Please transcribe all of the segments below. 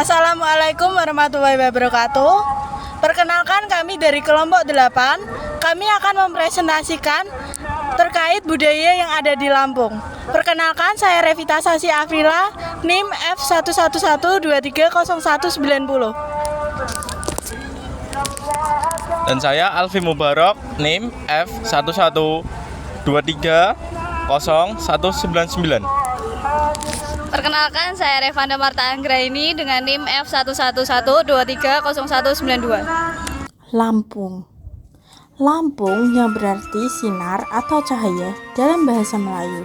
Assalamualaikum warahmatullahi wabarakatuh. Perkenalkan, kami dari kelompok 8. Kami akan mempresentasikan terkait budaya yang ada di Lampung. Perkenalkan, saya Revita Sasi Afrila, NIM F111230190. Dan saya Alfi Mubarak, NIM F112301999. Perkenalkan, saya Revanda Marta Anggraini dengan NIM F111230192. Lampung. Lampung yang berarti sinar atau cahaya dalam bahasa Melayu.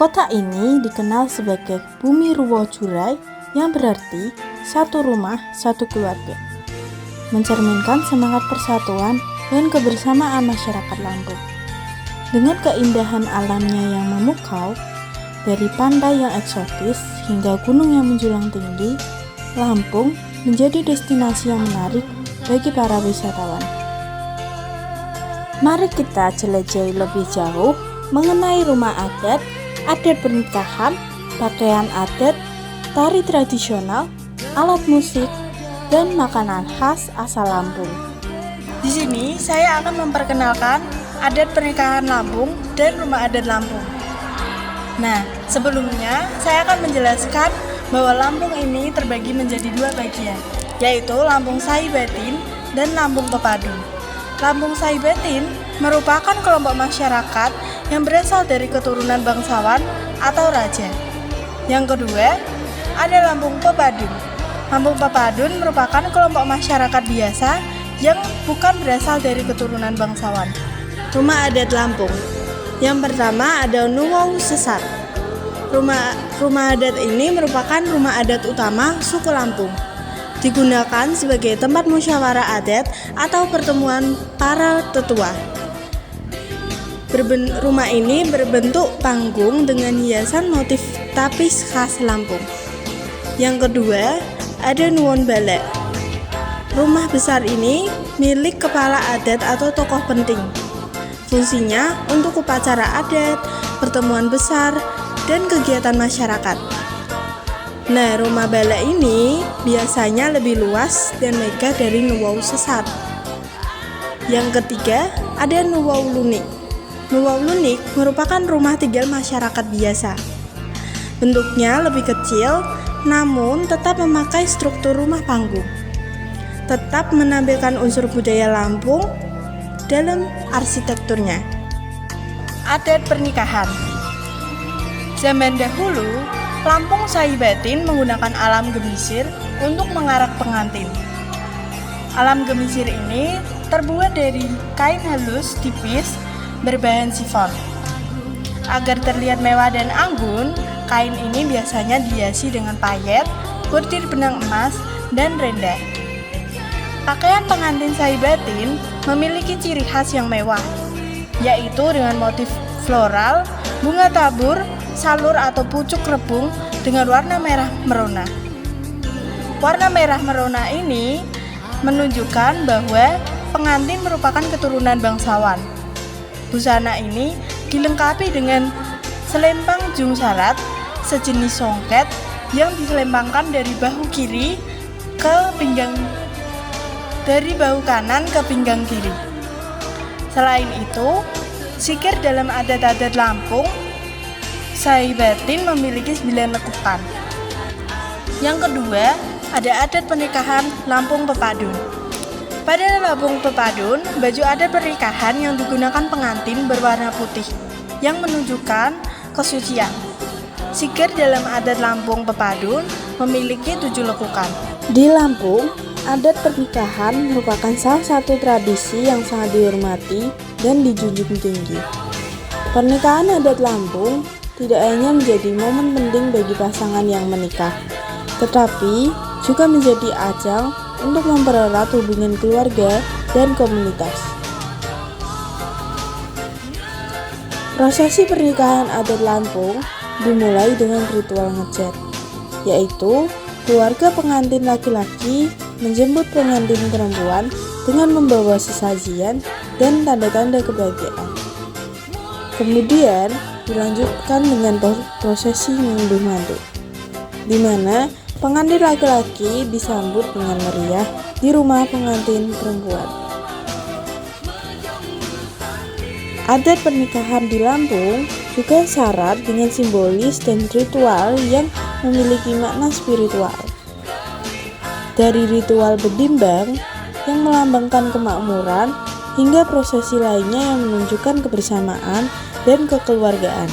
Kota ini dikenal sebagai Bumi Ruwo Jurai yang berarti satu rumah, satu keluarga. Mencerminkan semangat persatuan dan kebersamaan masyarakat Lampung. Dengan keindahan alamnya yang memukau, dari pantai yang eksotis hingga gunung yang menjulang tinggi, Lampung menjadi destinasi yang menarik bagi para wisatawan. Mari kita jelajahi lebih jauh mengenai rumah adat, adat pernikahan, pakaian adat, tari tradisional, alat musik, dan makanan khas asal Lampung. Di sini saya akan memperkenalkan adat pernikahan Lampung dan rumah adat Lampung. Nah, sebelumnya saya akan menjelaskan bahwa Lampung ini terbagi menjadi dua bagian, yaitu Lampung Saibatin dan Lampung Pepadun. Lampung Saibatin merupakan kelompok masyarakat yang berasal dari keturunan bangsawan atau raja. Yang kedua, ada Lampung Pepadun. Lampung Pepadun merupakan kelompok masyarakat biasa yang bukan berasal dari keturunan bangsawan. Rumah adat Lampung. Yang pertama ada Nuwau Sesat. Rumah adat ini merupakan rumah adat utama suku Lampung. Digunakan sebagai tempat musyawarah adat atau pertemuan para tetua. Rumah ini berbentuk panggung dengan hiasan motif tapis khas Lampung. Yang kedua ada Nuwun Balek. Rumah besar ini milik kepala adat atau tokoh penting. Fungsinya untuk upacara adat, pertemuan besar, dan kegiatan masyarakat. Nah, rumah balek ini biasanya lebih luas dan megah dari Nuwau Sesat. Yang ketiga, ada Nuwau Lunik. Nuwau Lunik merupakan rumah tinggal masyarakat biasa. Bentuknya lebih kecil, namun tetap memakai struktur rumah panggung. Tetap menampilkan unsur budaya Lampung dalam arsitekturnya. Adat pernikahan. Zaman dahulu, Lampung Saibatin menggunakan alam gemisir untuk mengarak pengantin. Alam gemisir ini terbuat dari kain halus tipis berbahan sifon. Agar terlihat mewah dan anggun, kain ini biasanya dihiasi dengan payet, butir benang emas, dan renda. Pakaian pengantin Saibatin memiliki ciri khas yang mewah, yaitu dengan motif floral, bunga tabur, salur atau pucuk rebung dengan warna merah merona. Warna merah merona ini menunjukkan bahwa pengantin merupakan keturunan bangsawan. Busana ini dilengkapi dengan selempang jungsarat sejenis songket yang diselempangkan dari bahu kiri ke pinggang dari bahu kanan ke pinggang kiri. Selain itu, sikir dalam adat-adat Lampung Saibatin memiliki 9 lekukan. Yang kedua, ada adat pernikahan Lampung Pepadun. Pada Lampung Pepadun, baju adat pernikahan yang digunakan pengantin berwarna putih yang menunjukkan kesucian. Sikir dalam adat Lampung Pepadun memiliki 7 lekukan. Di Lampung, adat pernikahan merupakan salah satu tradisi yang sangat dihormati dan dijunjung tinggi. Pernikahan adat Lampung tidak hanya menjadi momen penting bagi pasangan yang menikah, tetapi juga menjadi ajang untuk mempererat hubungan keluarga dan komunitas. Prosesi pernikahan adat Lampung dimulai dengan ritual ngejet, yaitu keluarga pengantin laki-laki menjemput pengantin perempuan dengan membawa sesajian dan tanda-tanda kebahagiaan. Kemudian dilanjutkan dengan prosesi ngunduh mantu, di mana pengantin laki-laki disambut dengan meriah di rumah pengantin perempuan. Adat pernikahan di Lampung juga syarat dengan simbolis dan ritual yang memiliki makna spiritual. Dari ritual bedimbang yang melambangkan kemakmuran hingga prosesi lainnya yang menunjukkan kebersamaan dan kekeluargaan.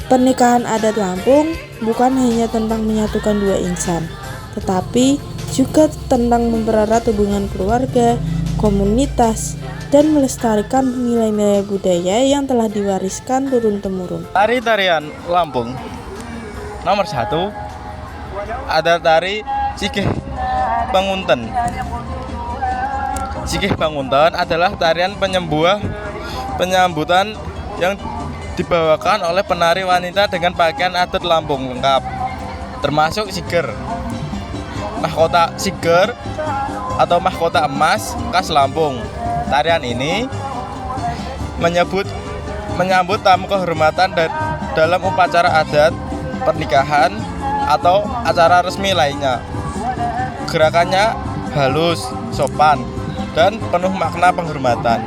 Pernikahan adat Lampung bukan hanya tentang menyatukan dua insan, tetapi juga tentang mempererat hubungan keluarga, komunitas, dan melestarikan nilai-nilai budaya yang telah diwariskan turun-temurun. Tari-tarian Lampung. Nomor 1, ada tari Sigih Pangunten. Sigih Pangunten adalah tarian penyambutan yang dibawakan oleh penari wanita dengan pakaian adat Lampung lengkap, termasuk siger, mahkota siger atau mahkota emas khas Lampung. Tarian ini menyambut tamu kehormatan dalam upacara adat, pernikahan, atau acara resmi lainnya. Gerakannya halus, sopan, dan penuh makna penghormatan.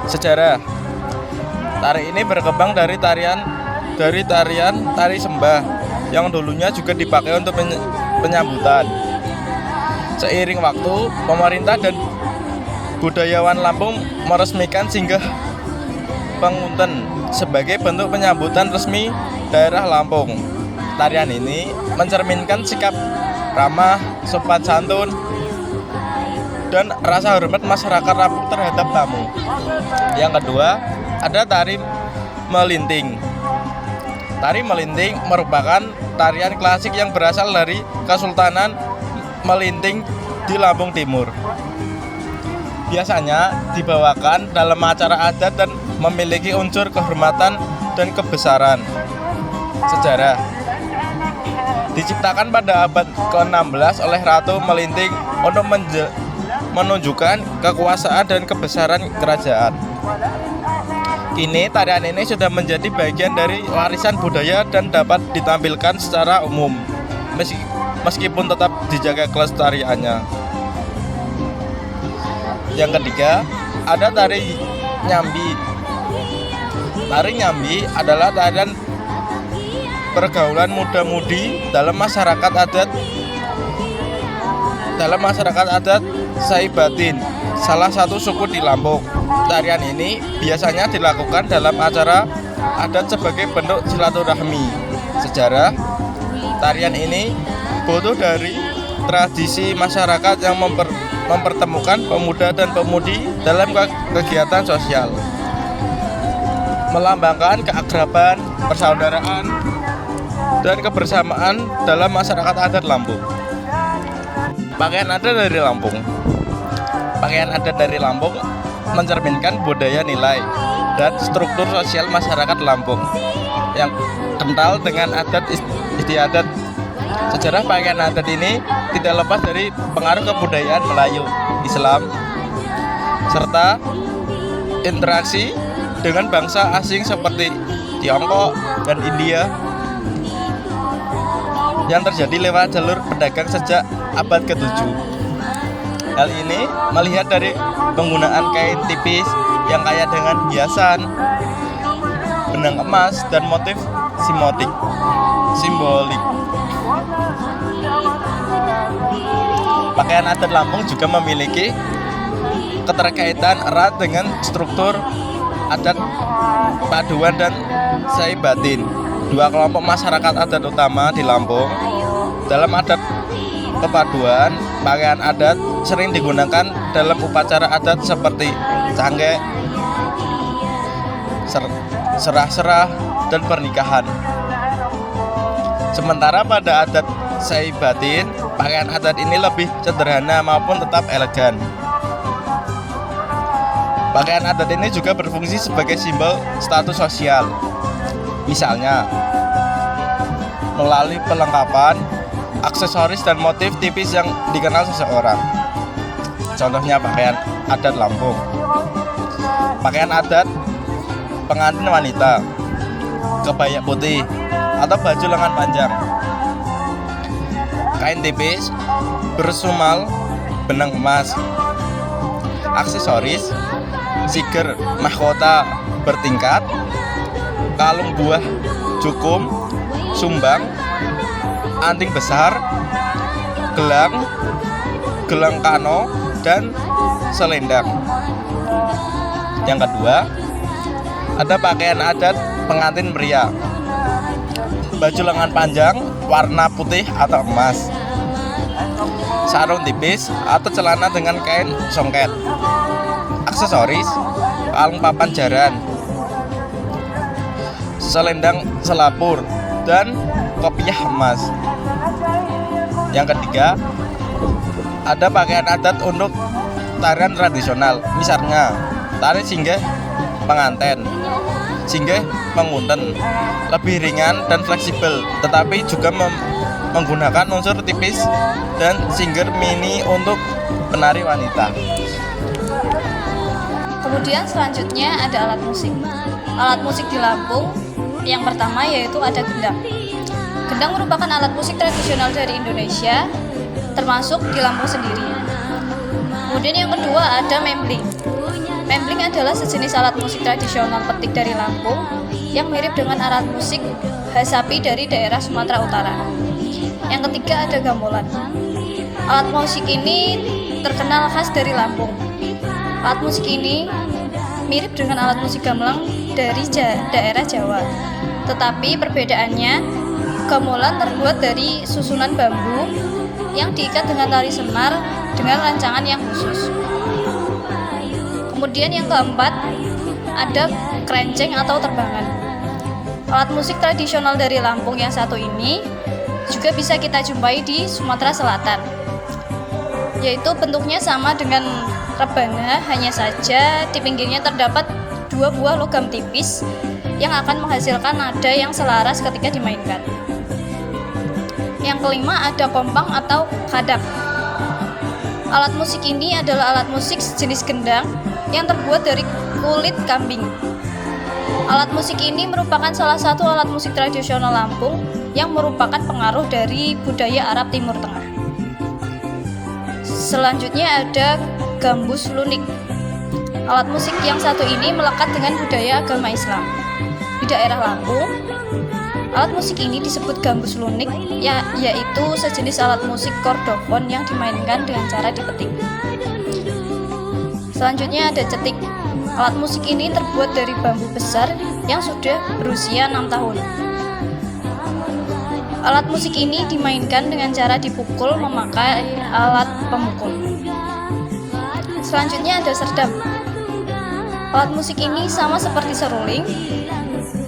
Sejarah. Tari ini berkembang dari tarian tari sembah yang dulunya juga dipakai untuk penyambutan. Seiring waktu, pemerintah dan budayawan Lampung meresmikan Singgih Pangunten sebagai bentuk penyambutan resmi daerah Lampung. Tarian ini mencerminkan sikap ramah, sopan santun, dan rasa hormat masyarakat Lampung terhadap tamu. Yang kedua, ada tari melinting. Tari melinting merupakan tarian klasik yang berasal dari Kesultanan Melinting di Lampung Timur. Biasanya dibawakan dalam acara adat dan memiliki unsur kehormatan dan kebesaran. Sejarah. Diciptakan pada abad ke-16 oleh Ratu Melinting untuk menunjukkan kekuasaan dan kebesaran kerajaan. Kini tarian ini sudah menjadi bagian dari warisan budaya dan dapat ditampilkan secara umum, meskipun tetap dijaga kelestariannya. Yang ketiga, ada tari nyambi. Tari nyambi adalah tarian pergaulan muda-mudi dalam masyarakat adat Saibatin, salah satu suku di Lampung. Tarian ini biasanya dilakukan dalam acara adat sebagai bentuk silaturahmi. Sejarah, tarian ini butuh dari tradisi masyarakat yang mempertemukan pemuda dan pemudi dalam kegiatan sosial, melambangkan keakraban, persaudaraan, dan kebersamaan dalam masyarakat adat Lampung. Pakaian adat dari Lampung. Pakaian adat dari Lampung mencerminkan budaya, nilai, dan struktur sosial masyarakat Lampung yang kental dengan adat istiadat. Sejarah pakaian adat ini tidak lepas dari pengaruh kebudayaan Melayu, Islam, serta interaksi dengan bangsa asing seperti Tiongkok dan India yang terjadi lewat jalur pedagang sejak abad ke-7. Hal ini melihat dari penggunaan kain tipis yang kaya dengan hiasan, benang emas, dan motif simbolik. Pakaian adat Lampung juga memiliki keterkaitan erat dengan struktur adat Paduan dan Saibatin, dua kelompok masyarakat adat utama di Lampung. Dalam adat Kepaduan, pakaian adat sering digunakan dalam upacara adat seperti cangkek, serah-serah, dan pernikahan. Sementara pada adat Saibatin, pakaian adat ini lebih sederhana maupun tetap elegan. Pakaian adat ini juga berfungsi sebagai simbol status sosial. Misalnya, melalui pelengkapan, aksesoris, dan motif tipis yang dikenal seseorang. Contohnya pakaian adat Lampung. Pakaian adat pengantin wanita, kebaya putih, atau baju lengan panjang, kain tipis, bersumal, benang emas, aksesoris, siger mahkota bertingkat, kalung buah jukum, sumbang, anting besar, gelang kano, dan selendang. Yang kedua, ada pakaian adat pengantin pria, baju lengan panjang warna putih atau emas, sarung tipis atau celana dengan kain songket, aksesoris, kalung papan jaran, selendang selapur, dan kopiah emas. Yang ketiga, ada pakaian adat untuk tarian tradisional, misalnya tari singgah penganten, singgah pengunten, lebih ringan dan fleksibel, tetapi juga menggunakan unsur tipis dan singgah mini untuk penari wanita. Kemudian selanjutnya ada alat musik. Alat musik di Lampung yang pertama yaitu ada gendang. Gendang merupakan alat musik tradisional dari Indonesia, termasuk di Lampung sendiri. Kemudian yang kedua ada membling. Membling adalah sejenis alat musik tradisional petik dari Lampung yang mirip dengan alat musik khas sapi dari daerah Sumatera Utara. Yang ketiga ada gamelan. Alat musik ini terkenal khas dari Lampung. Alat musik ini mirip dengan alat musik gamelan dari daerah Jawa. Tetapi perbedaannya, gamelan terbuat dari susunan bambu yang diikat dengan tali senar dengan rancangan yang khusus. Kemudian yang keempat, ada kerenceng atau terbangan. Alat musik tradisional dari Lampung yang satu ini juga bisa kita jumpai di Sumatera Selatan, yaitu bentuknya sama dengan rebana, hanya saja di pinggirnya terdapat dua buah logam tipis yang akan menghasilkan nada yang selaras ketika dimainkan. Yang kelima ada kompang atau kadap. Alat musik ini adalah alat musik sejenis gendang yang terbuat dari kulit kambing. Alat musik ini merupakan salah satu alat musik tradisional Lampung yang merupakan pengaruh dari budaya Arab Timur Tengah. Selanjutnya ada gambus lunik. Alat musik yang satu ini melekat dengan budaya agama Islam. Di daerah Lampung, alat musik ini disebut gambus lunik, yaitu sejenis alat musik kordofon yang dimainkan dengan cara dipetik. Selanjutnya ada cetik. Alat musik ini terbuat dari bambu besar yang sudah berusia 6 tahun. Alat musik ini dimainkan dengan cara dipukul memakai alat pemukul. Selanjutnya ada serdam. Alat musik ini sama seperti seruling.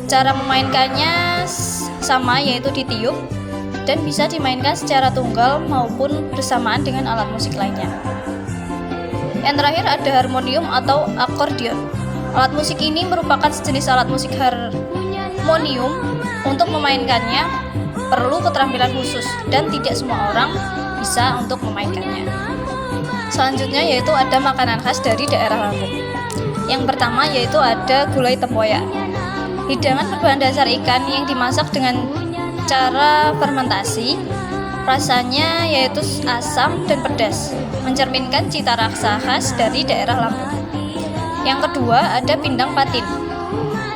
Cara memainkannya sama, yaitu ditiup dan bisa dimainkan secara tunggal maupun bersamaan dengan alat musik lainnya. Yang terakhir ada harmonium atau akordeon. Alat musik ini merupakan sejenis alat musik harmonium. Untuk memainkannya perlu keterampilan khusus dan tidak semua orang bisa untuk memainkannya. Selanjutnya yaitu ada makanan khas dari daerah Lampung. Yang pertama yaitu ada gulai tempoyak. Hidangan berbahan dasar ikan yang dimasak dengan cara fermentasi. Rasanya yaitu asam dan pedas, mencerminkan cita rasa khas dari daerah Lampung. Yang kedua ada pindang patin.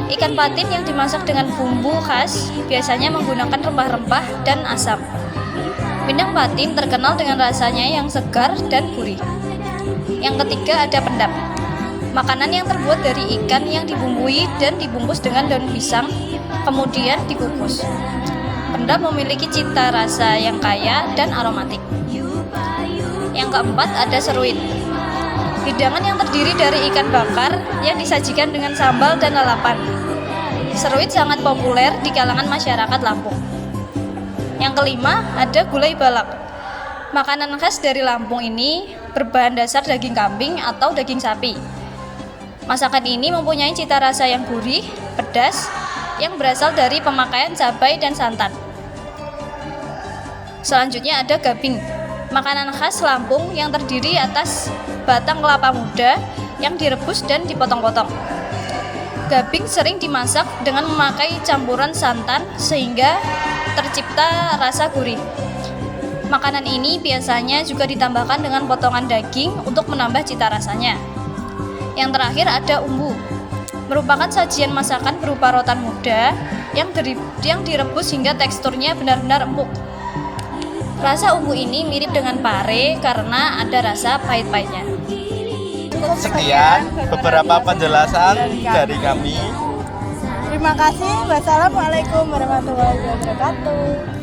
Ikan patin yang dimasak dengan bumbu khas, biasanya menggunakan rempah-rempah dan asam. Pindang patin terkenal dengan rasanya yang segar dan gurih. Yang ketiga ada pendap. Makanan yang terbuat dari ikan yang dibumbui dan dibungkus dengan daun pisang, kemudian dikukus. Pendap memiliki cita rasa yang kaya dan aromatik. Yang keempat ada seruit. Hidangan yang terdiri dari ikan bakar yang disajikan dengan sambal dan lalapan. Seruit sangat populer di kalangan masyarakat Lampung. Yang kelima ada gulai balak. Makanan khas dari Lampung ini berbahan dasar daging kambing atau daging sapi. Masakan ini mempunyai cita rasa yang gurih, pedas, yang berasal dari pemakaian cabai dan santan. Selanjutnya ada gabing, makanan khas Lampung yang terdiri atas batang kelapa muda yang direbus dan dipotong-potong. Gabing sering dimasak dengan memakai campuran santan sehingga tercipta rasa gurih. Makanan ini biasanya juga ditambahkan dengan potongan daging untuk menambah cita rasanya. Yang terakhir ada umbu. Merupakan sajian masakan berupa rotan muda yang direbus hingga teksturnya benar-benar empuk. Rasa umbu ini mirip dengan pare karena ada rasa pahit-pahitnya. Sekian beberapa penjelasan dari kami. Terima kasih. Wassalamualaikum warahmatullahi wabarakatuh.